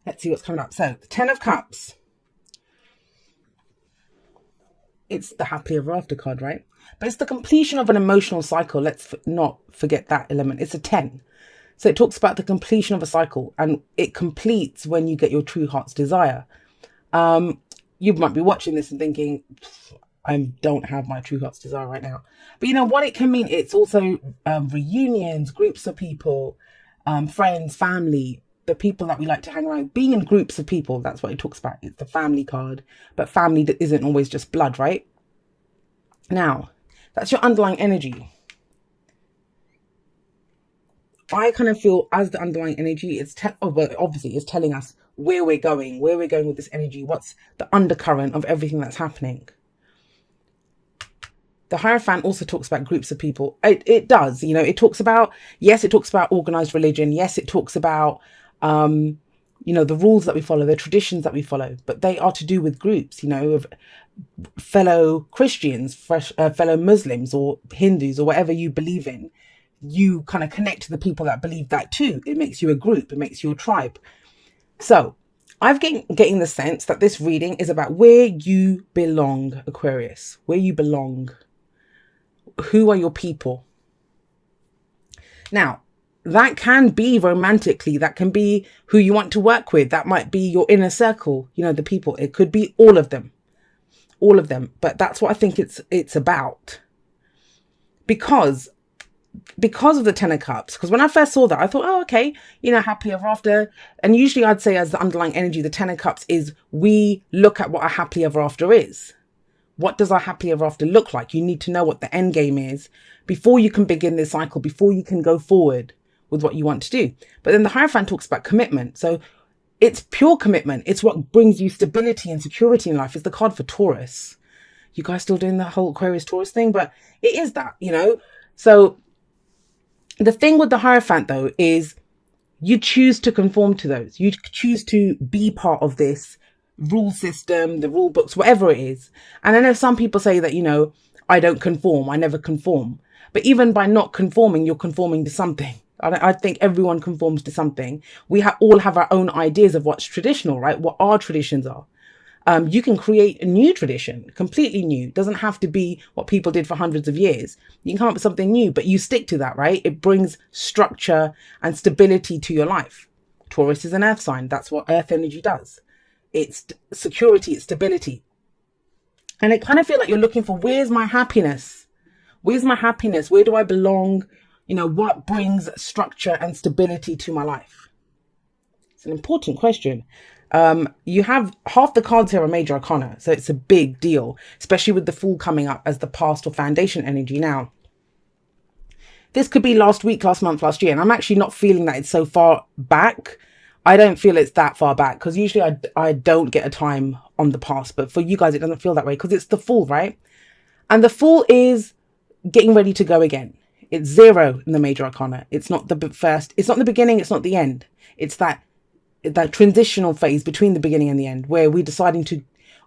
Let's see what's coming up. So the Ten of Cups. It's the happily ever after card, right? But it's the completion of an emotional cycle. Let's not forget that element. It's a 10. So it talks about the completion of a cycle, and it completes when you get your true heart's desire. You might be watching this and thinking, I don't have my true heart's desire right now. But you know what it can mean? It's also reunions, groups of people, friends, family, the people that we like to hang around. Being in groups of people, that's what it talks about. It's the family card. But family that isn't always just blood, right? Now, that's your underlying energy. I kind of feel as the underlying energy, obviously it's telling us where we're going with this energy, what's the undercurrent of everything that's happening. The Hierophant also talks about groups of people. It does, you know, it talks about organized religion. Yes, it talks about, you know, the rules that we follow, the traditions that we follow, but they are to do with groups, you know, of fellow Christians, fellow Muslims or Hindus or whatever you believe in. You kind of connect to the people that believe that too. It makes you a group. It makes you a tribe. So I'm getting the sense that this reading is about where you belong, Aquarius, where you belong. Who are your people? Now, that can be romantically, that can be who you want to work with. That might be your inner circle, you know, the people. It could be all of them. But that's what I think it's about. Because of the Ten of Cups, because when I first saw that, I thought, oh, okay, you know, happily ever after. And usually I'd say as the underlying energy, the Ten of Cups is we look at what a happily ever after is. What does our happily ever after look like? You need to know what the end game is before you can begin this cycle, before you can go forward with what you want to do. But then the Hierophant talks about commitment. So it's pure commitment. It's what brings you stability and security in life. It's the card for Taurus. You guys still doing the whole Aquarius Taurus thing? But it is that, you know. So the thing with the Hierophant, though, is you choose to conform to those. You choose to be part of this rule system, the rule books, whatever it is. And I know some people say that, you know, I don't conform. I never conform. But even by not conforming, you're conforming to something. I think everyone conforms to something. We all have our own ideas of what's traditional, right? What our traditions are. You can create a new tradition, completely new. It doesn't have to be what people did for hundreds of years. You can come up with something new, but you stick to that, right? It brings structure and stability to your life. Taurus is an earth sign. That's what earth energy does. It's security, it's stability. And I kind of feel like you're looking for, where's my happiness? Where's my happiness? Where do I belong? You know, what brings structure and stability to my life? It's an important question. You have half the cards here are major arcana, so it's a big deal, especially with the Fool coming up as the past or foundation energy. Now, this could be last week, last month, last year, and I'm actually not feeling that it's so far back. I don't feel it's that far back, because usually I don't get a time on the past, but for you guys, it doesn't feel that way because it's the Fool, right? And the Fool is getting ready to go again. It's 0 in the major arcana. It's not the first, it's not the beginning, it's not the end. It's that transitional phase between the beginning and the end, where we're deciding to,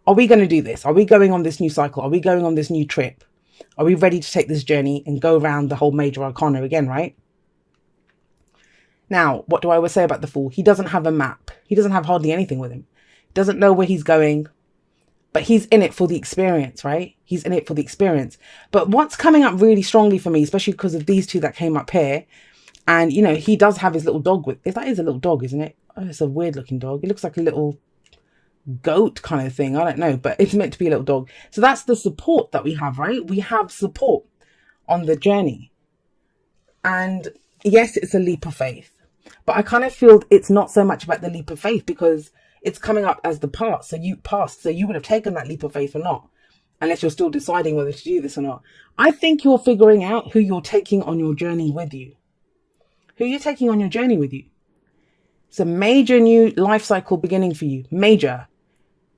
are we going to do this? Are we going on this new cycle? Are we going on this new trip? Are we ready to take this journey and go around the whole major arcana again, right? Now, what do I always say about the Fool? He doesn't have a map. He doesn't have hardly anything with him. He doesn't know where he's going, but he's in it for the experience, right? He's in it for the experience. But what's coming up really strongly for me, especially because of these two that came up here, and, you know, he does have his little dog with, that is a little dog, isn't it? Oh, it's a weird looking dog. It looks like a little goat kind of thing. I don't know, but it's meant to be a little dog. So that's the support that we have, right? We have support on the journey. And yes, it's a leap of faith, but I kind of feel it's not so much about the leap of faith, because it's coming up as the past. So you would have taken that leap of faith or not, unless you're still deciding whether to do this or not. I think you're figuring out who you're taking on your journey with you. Who you're taking on your journey with you. It's a major new life cycle beginning for you. Major.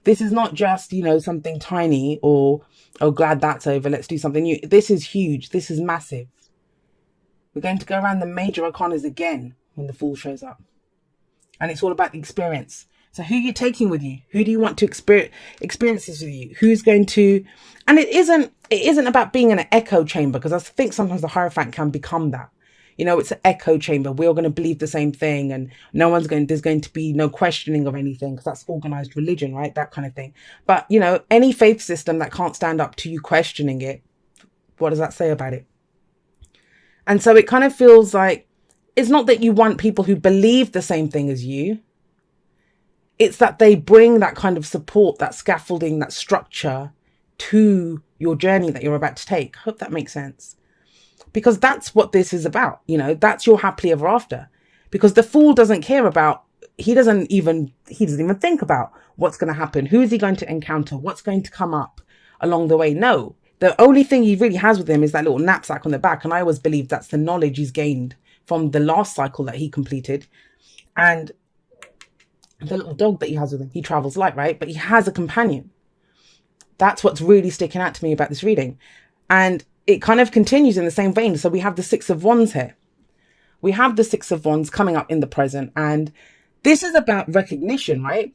This is not just, you know, something tiny or, oh, glad that's over, let's do something new. This is huge. This is massive. We're going to go around the major arcanas again when the Fool shows up. And it's all about the experience. So who are you taking with you? Who do you want to experience this with you? Who's going to... And it isn't about being in an echo chamber, because I think sometimes the Hierophant can become that. You know, it's an echo chamber. We're all going to believe the same thing, and there's going to be no questioning of anything, because that's organized religion, right? That kind of thing. But, you know, any faith system that can't stand up to you questioning it, what does that say about it? And so it kind of feels like it's not that you want people who believe the same thing as you. It's that they bring that kind of support, that scaffolding, that structure to your journey that you're about to take. Hope that makes sense. Because that's what this is about. You know, that's your happily ever after. Because the fool doesn't care about, he doesn't even think about what's going to happen. Who is he going to encounter? What's going to come up along the way? No, the only thing he really has with him is that little knapsack on the back. And I always believe that's the knowledge he's gained from the last cycle that he completed. And the little dog that he has with him, he travels light, right? But he has a companion. That's what's really sticking out to me about this reading. And it kind of continues in the same vein. So we have the Six of Wands here. We have the Six of Wands coming up in the present. And this is about recognition, right?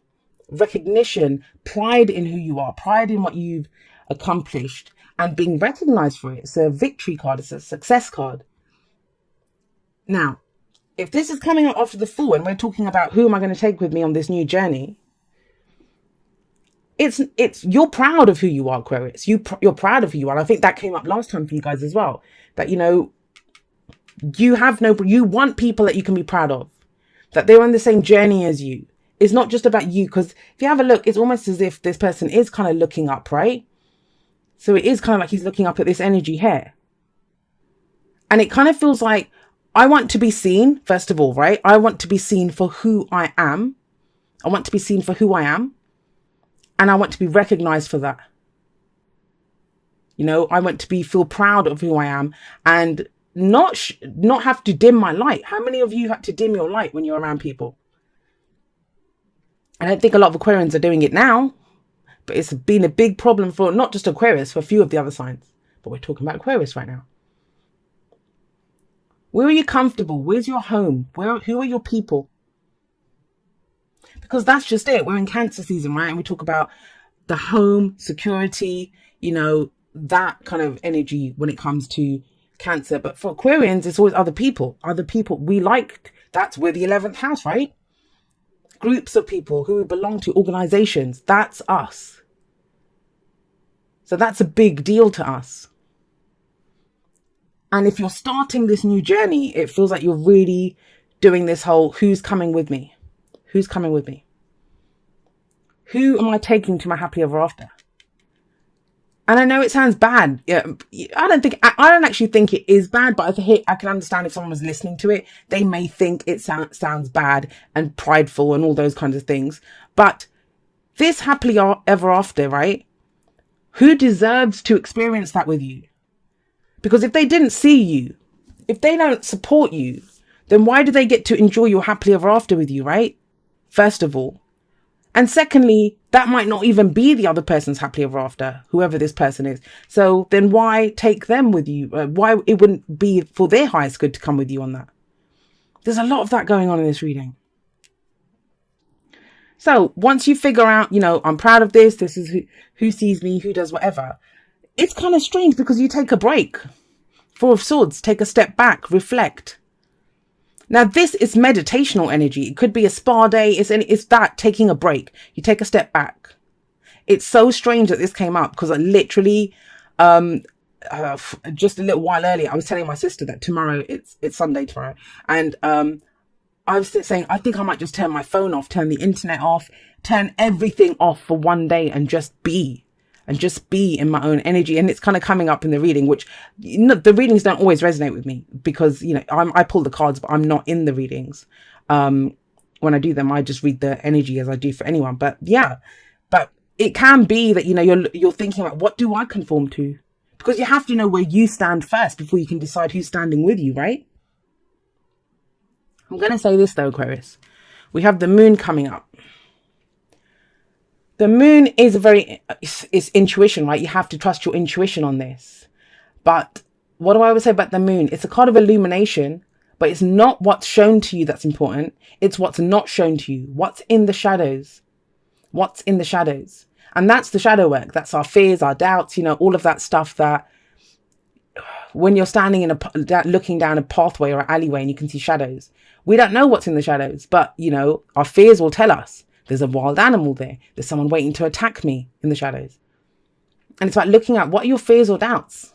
Recognition, pride in who you are, pride in what you've accomplished, and being recognized for it. It's a victory card. It's a success card. Now, if this is coming up after the Fool, and we're talking about who am I going to take with me on this new journey, it's you're proud of who you are, Aquarius. You're proud of who you are. And I think that came up last time for you guys as well. That, you know, you want people that you can be proud of, that they're on the same journey as you. It's not just about you, because if you have a look, it's almost as if this person is kind of looking up, right? So it is kind of like he's looking up at this energy here. And it kind of feels like, I want to be seen, first of all, right? I want to be seen for who I am. I want to be seen for who I am. And I want to be recognized for that. You know, I want to feel proud of who I am, and not have to dim my light. How many of you had to dim your light when you're around people? I don't think a lot of Aquarians are doing it now, but it's been a big problem for not just Aquarius, for a few of the other signs. But we're talking about Aquarius right now. Where are you comfortable? Where's your home? Who are your people? Because that's just it. We're in Cancer season, right? And we talk about the home, security, you know, that kind of energy when it comes to Cancer. But for Aquarians, it's always other people. Other people we like. That's where the 11th house, right? Groups of people who belong to organizations. That's us. So that's a big deal to us. And if you're starting this new journey, it feels like you're really doing this whole, who's coming with me? Who's coming with me? Who am I taking to my happy ever after? And I know it sounds bad. Yeah, I don't actually think it is bad, but I can understand if someone was listening to it, they may think it sounds bad and prideful and all those kinds of things. But this happily ever after, right? Who deserves to experience that with you? Because if they didn't see you, if they don't support you, then why do they get to enjoy your happily ever after with you, right? First of all. And secondly, that might not even be the other person's happily ever after, whoever this person is. So then why take them with you? Why it wouldn't be for their highest good to come with you on that? There's a lot of that going on in this reading. So once you figure out, you know, I'm proud of this. This is who sees me, who does whatever. It's kind of strange because you take a break. Four of Swords, take a step back, reflect. Now, this is meditational energy. It could be a spa day. It's that, taking a break. You take a step back. It's so strange that this came up because I literally, just a little while earlier, I was telling my sister that tomorrow, it's Sunday tomorrow. And I was saying, I think I might just turn my phone off, turn the internet off, turn everything off for one day and just be in my own energy. And it's kind of coming up in the reading, which, you know, the readings don't always resonate with me because, you know, I pull the cards, but I'm not in the readings. When I do them, I just read the energy as I do for anyone. But yeah, but it can be that, you know, you're thinking about, what do I conform to? Because you have to know where you stand first before you can decide who's standing with you, right? I'm going to say this though, Aquarius. We have the moon coming up. The moon is it's intuition, right? You have to trust your intuition on this. But what do I always say about the moon? It's a card of illumination, but it's not what's shown to you that's important. It's what's not shown to you. What's in the shadows? What's in the shadows? And that's the shadow work. That's our fears, our doubts, you know, all of that stuff that when you're standing in looking down a pathway or an alleyway and you can see shadows. We don't know what's in the shadows, but you know, our fears will tell us there's a wild animal there. There's someone waiting to attack me in the shadows. And it's about looking at what are your fears or doubts.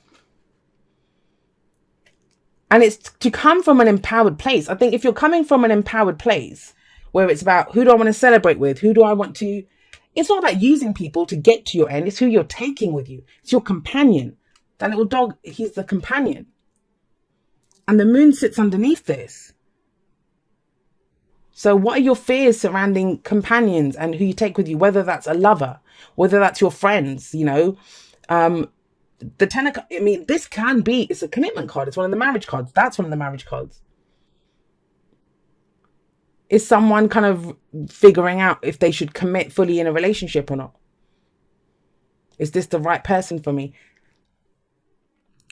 And it's to come from an empowered place. I think if you're coming from an empowered place where it's about who do I want to celebrate with? Who do I want to... It's not about using people to get to your end. It's who you're taking with you. It's your companion. That little dog, he's the companion. And the moon sits underneath this. So what are your fears surrounding companions and who you take with you? Whether that's a lover, whether that's your friends, you know. The Ten of... I mean, this can be... It's a commitment card. It's one of the marriage cards. That's one of the marriage cards. Is someone kind of figuring out if they should commit fully in a relationship or not? Is this the right person for me?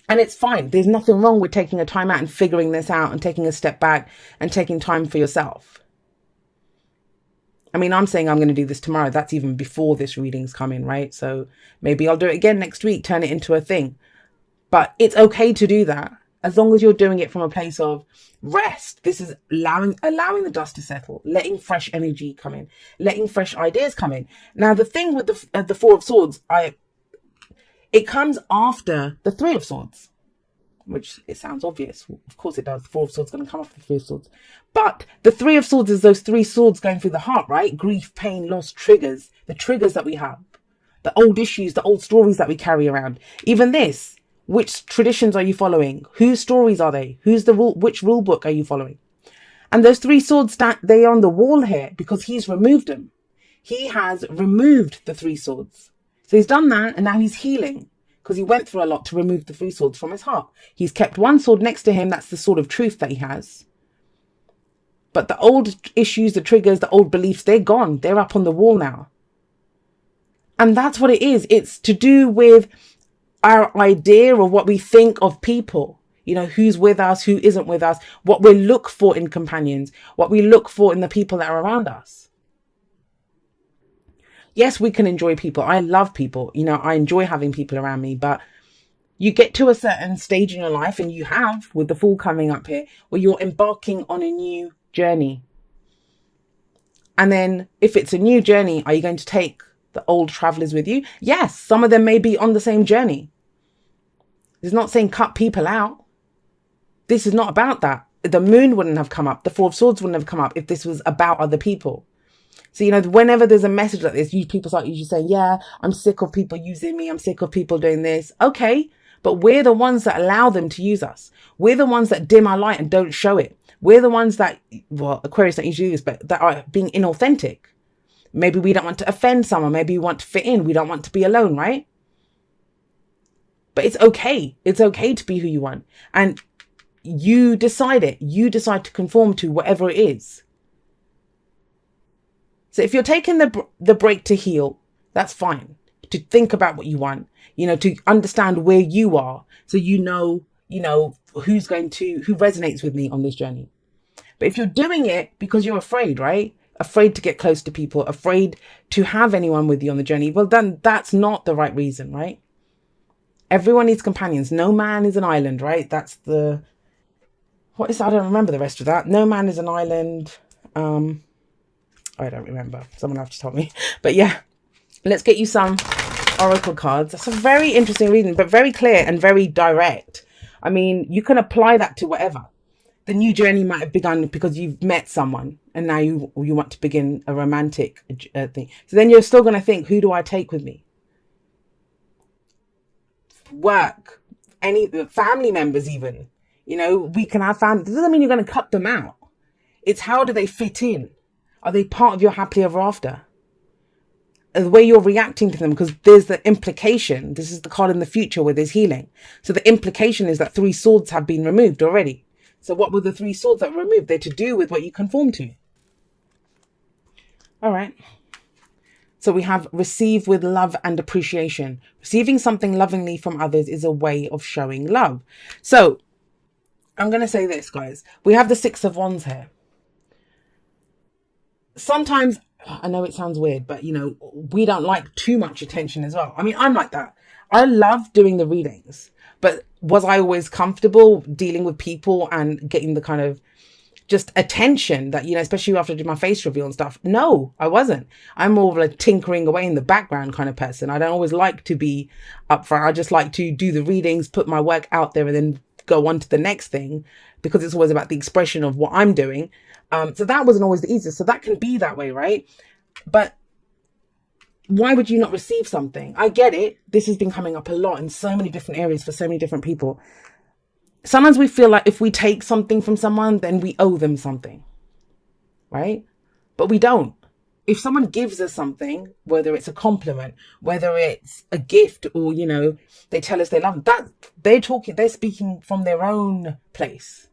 And it's fine. There's nothing wrong with taking a time out and figuring this out and taking a step back and taking time for yourself. I mean, I'm saying I'm going to do this tomorrow. That's even before this reading's coming, right? So maybe I'll do it again next week, turn it into a thing. But it's okay to do that as long as you're doing it from a place of rest. This is allowing the dust to settle, letting fresh energy come in, letting fresh ideas come in. Now, the thing with the Four of Swords, it comes after the Three of Swords, which it sounds obvious. Of course it does. The Four of Swords is going to come after the Three of Swords. But the Three of Swords is those three swords going through the heart, right? Grief, pain, loss, triggers. The triggers that we have. The old issues, the old stories that we carry around. Even this. Which traditions are you following? Whose stories are they? Which rule book are you following? And those three swords, they're on the wall here because he's removed them. He has removed the three swords. So he's done that and now he's healing because he went through a lot to remove the three swords from his heart. He's kept one sword next to him. That's the sword of truth that he has. But the old issues, the triggers, the old beliefs, they're gone. They're up on the wall now. And that's what it is. It's to do with our idea of what we think of people. You know, who's with us, who isn't with us, what we look for in companions, what we look for in the people that are around us. Yes, we can enjoy people. I love people. You know, I enjoy having people around me, but you get to a certain stage in your life, and you have with the Fool coming up here, where you're embarking on a new journey. And then if it's a new journey, are you going to take the old travelers with you? Yes, some of them may be on the same journey. It's not saying cut people out. This is not about that. The moon wouldn't have come up. The Four of Swords wouldn't have come up if this was about other people. So, you know, whenever there's a message like this, people start usually saying, yeah, I'm sick of people using me. I'm sick of people doing this. Okay, but we're the ones that allow them to use us. We're the ones that dim our light and don't show it. We're the ones that, well, Aquarius don't usually do this, but that are being inauthentic. Maybe we don't want to offend someone. Maybe we want to fit in. We don't want to be alone, right? But it's okay. It's okay to be who you want. And you decide it. You decide to conform to whatever it is. So if you're taking the break to heal, that's fine. To think about what you want, you know, to understand where you are. So you know, who resonates with me on this journey. But if you're doing it because you're afraid, right? Afraid to get close to people, afraid to have anyone with you on the journey, well, then that's not the right reason, right? Everyone needs companions. No man is an island, right? That's the... What is that? I don't remember the rest of that. No man is an island. I don't remember. Someone have to tell me. But yeah, let's get you some oracle cards. That's a very interesting reading, but very clear and very direct. I mean, you can apply that to whatever. The new journey might have begun because you've met someone and now you want to begin a romantic thing. So then you're still going to think, who do I take with me? Work, any family members even. You know, we can have family. It doesn't mean you're going to cut them out. It's how do they fit in? Are they part of your happily ever after? The way you're reacting to them, because there's the implication. This is the card in the future where there's healing. So the implication is that three swords have been removed already. So what were the three swords that were removed? They're to do with what you conform to. All right. So we have receive with love and appreciation. Receiving something lovingly from others is a way of showing love. So I'm going to say this, guys. We have the Six of Wands here. Sometimes I know it sounds weird, but we don't like too much attention as well. I mean, I'm like that. I love doing the readings, but was I always comfortable dealing with people and getting the kind of just attention that, especially after I did my face reveal and stuff? No, I wasn't. I'm more of a tinkering away in the background kind of person. I don't always like to be up front. I just like to do the readings, put my work out there, and then go on to the next thing, because it's always about the expression of what I'm doing. So that wasn't always the easiest. So that can be that way, right? But why would you not receive something? I get it. This has been coming up a lot in so many different areas for so many different people. Sometimes we feel like if we take something from someone, then we owe them something, right? But we don't. If someone gives us something, whether it's a compliment, whether it's a gift, or, they tell us they love that, they're speaking from their own place.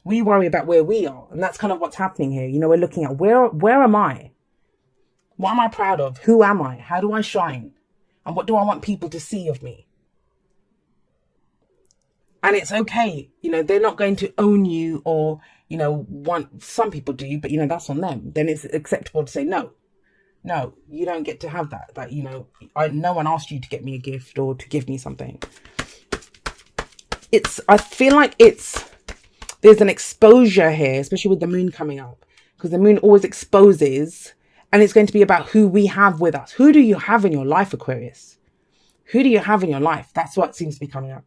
We worry about where we are. And that's kind of what's happening here. We're looking at where am I? What am I proud of? Who am I? How do I shine? And what do I want people to see of me? And it's okay. They're not going to own you or, some people do, but, that's on them. Then it's acceptable to say, no, you don't get to have that. Like, no one asked you to get me a gift or to give me something. I feel like there's an exposure here, especially with the moon coming up, because the moon always exposes. And it's going to be about who we have with us. Who do you have in your life, Aquarius? Who do you have in your life? That's what seems to be coming up.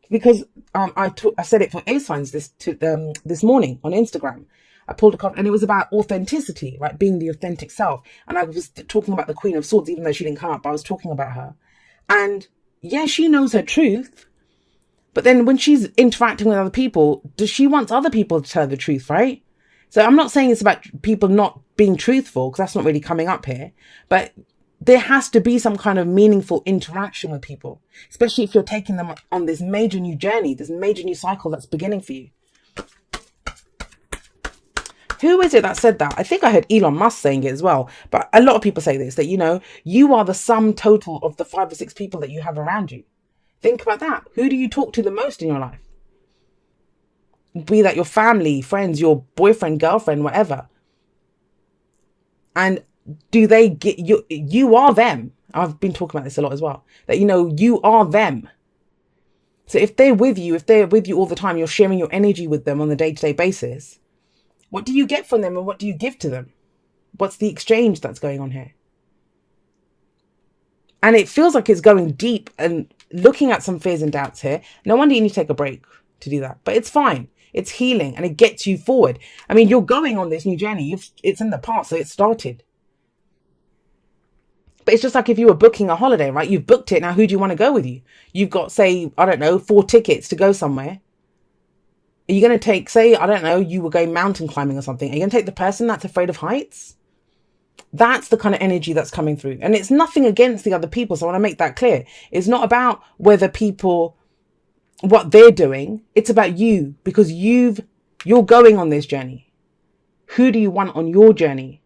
Because I said it for air signs this morning on Instagram. I pulled a card and it was about authenticity, right? Being the authentic self. And I was talking about the Queen of Swords, even though she didn't come up. I was talking about her. And yeah, she knows her truth. But then when she's interacting with other people, she wants other people to tell her the truth, right? So I'm not saying it's about people not being truthful, because that's not really coming up here. But there has to be some kind of meaningful interaction with people, especially if you're taking them on this major new journey, this major new cycle that's beginning for you. Who is it that said that? I think I heard Elon Musk saying it as well. But a lot of people say this, that, you are the sum total of the 5 or 6 people that you have around you. Think about that. Who do you talk to the most in your life? Be that your family, friends, your boyfriend, girlfriend, whatever. And do they get you? You are them. I've been talking about this a lot as well. That, you are them. So if they're with you all the time, you're sharing your energy with them on a day-to-day basis. What do you get from them and what do you give to them? What's the exchange that's going on here? And it feels like it's going deep and looking at some fears and doubts here. No wonder you need to take a break to do that. But it's fine. It's healing and it gets you forward. I mean, you're going on this new journey. It's in the past, so it started. But it's just like if you were booking a holiday, right? You've booked it. Now, who do you want to go with you? You've got, say, I don't know, 4 tickets to go somewhere. Are you going to take, say, I don't know, you were going mountain climbing or something. Are you going to take the person that's afraid of heights? That's the kind of energy that's coming through. And it's nothing against the other people. So I want to make that clear. It's not about whether people, what they're doing. It's about you, because you're going on this journey. Who do you want on your journey?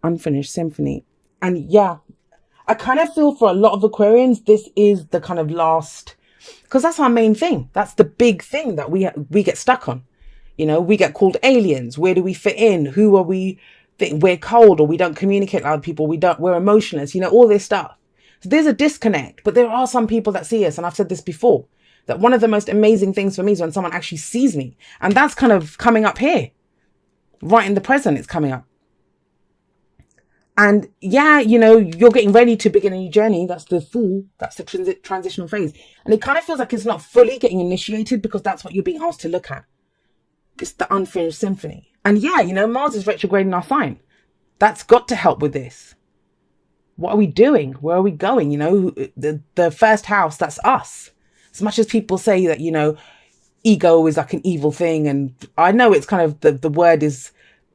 Unfinished symphony. And yeah, I kind of feel for a lot of Aquarians, this is the kind of last, because that's our main thing. That's the big thing that we get stuck on. We get called aliens. Where do we fit in? Who are we? We're cold, or we don't communicate with other people. We're emotionless, all this stuff. So there's a disconnect, but there are some people that see us. And I've said this before, that one of the most amazing things for me is when someone actually sees me. And that's kind of coming up here, right in the present. It's coming up. And yeah, you're getting ready to begin a new journey. That's the transitional phase. And it kind of feels like it's not fully getting initiated, because that's what you're being asked to look at. It's the unfinished symphony. And yeah, Mars is retrograde in our sign. That's got to help with this. What are we doing? Where are we going? The first house, that's us. As much as people say that, ego is like an evil thing. And I know it's kind of, the word is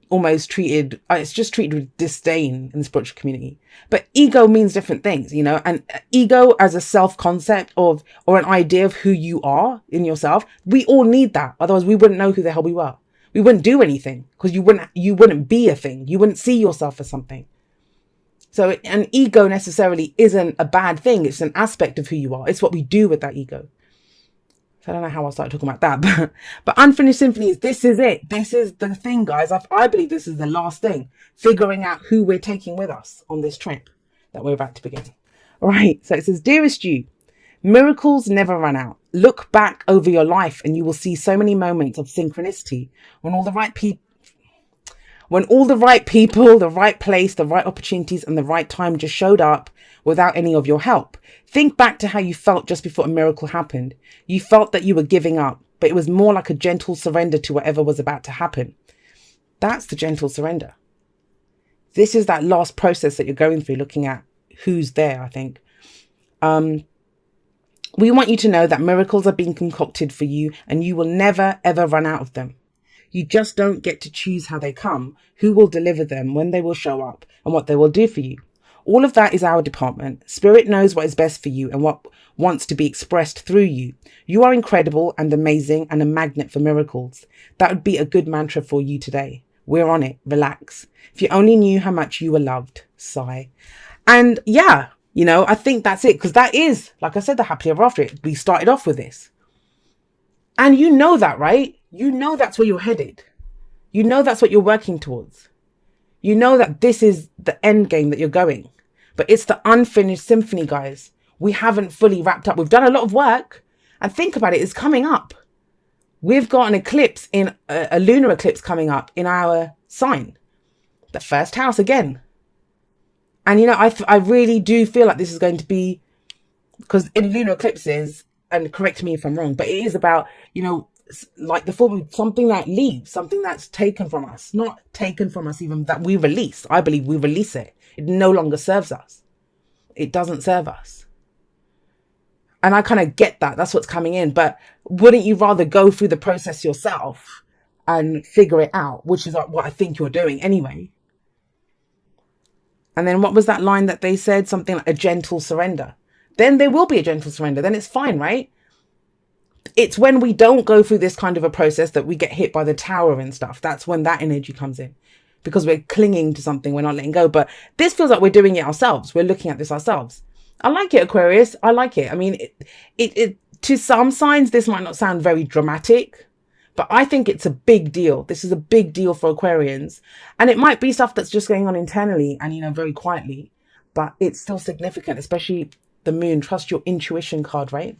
almost treated, it's just treated with disdain in the spiritual community. But ego means different things, and ego as a self-concept or an idea of who you are in yourself. We all need that. Otherwise we wouldn't know who the hell we were. We wouldn't do anything, because you wouldn't be a thing. You wouldn't see yourself as something. So an ego necessarily isn't a bad thing. It's an aspect of who you are. It's what we do with that ego. So I don't know how I started talking about that, but unfinished symphonies, this is it. This is the thing, guys. I believe this is the last thing. Figuring out who we're taking with us on this trip that we're about to begin. All right. So it says, dearest you, miracles never run out. Look back over your life and you will see so many moments of synchronicity when all the right people, the right place, the right opportunities and the right time just showed up without any of your help. Think back to how you felt just before a miracle happened. You felt that you were giving up, but it was more like a gentle surrender to whatever was about to happen. That's the gentle surrender. This is that last process that you're going through, looking at who's there, I think. We want you to know that miracles are being concocted for you and you will never, ever run out of them. You just don't get to choose how they come, who will deliver them, when they will show up, and what they will do for you. All of that is our department. Spirit knows what is best for you and what wants to be expressed through you. You are incredible and amazing and a magnet for miracles. That would be a good mantra for you today. We're on it. Relax. If you only knew how much you were loved. Sigh. And yeah, you know, I think that's it. Because that is, like I said, the happily ever after. We started off with this. And you know that, right? You know that's where you're headed. You know that's what you're working towards. You know that this is the end game that you're going. But it's the unfinished symphony, guys. We haven't fully wrapped up. We've done a lot of work. And think about it, it's coming up. We've got an eclipse, in a lunar eclipse coming up in our sign. The first house again. And, you know, I really do feel like this is going to be, because in lunar eclipses, and correct me if I'm wrong, but it is about, you know, like the form of something that leaves, something that's taken from us, not taken from us even, that we release. I believe we release it. It no longer serves us. It doesn't serve us. And I kind of get that. That's what's coming in. But wouldn't you rather go through the process yourself and figure it out, which is what I think you're doing anyway. And then what was that line that they said? Something like a gentle surrender. Then there will be a gentle surrender. Then it's fine, right? It's when we don't go through this kind of a process that we get hit by the tower and stuff. That's when that energy comes in, because we're clinging to something, we're not letting go. But this feels like we're doing it ourselves. We're looking at this ourselves. I like it, Aquarius. I like it. I mean, it to some signs, this might not sound very dramatic, but I think it's a big deal. This is a big deal for Aquarians. And it might be stuff that's just going on internally and, you know, very quietly, but it's still significant, especially the moon. Trust your intuition card, right?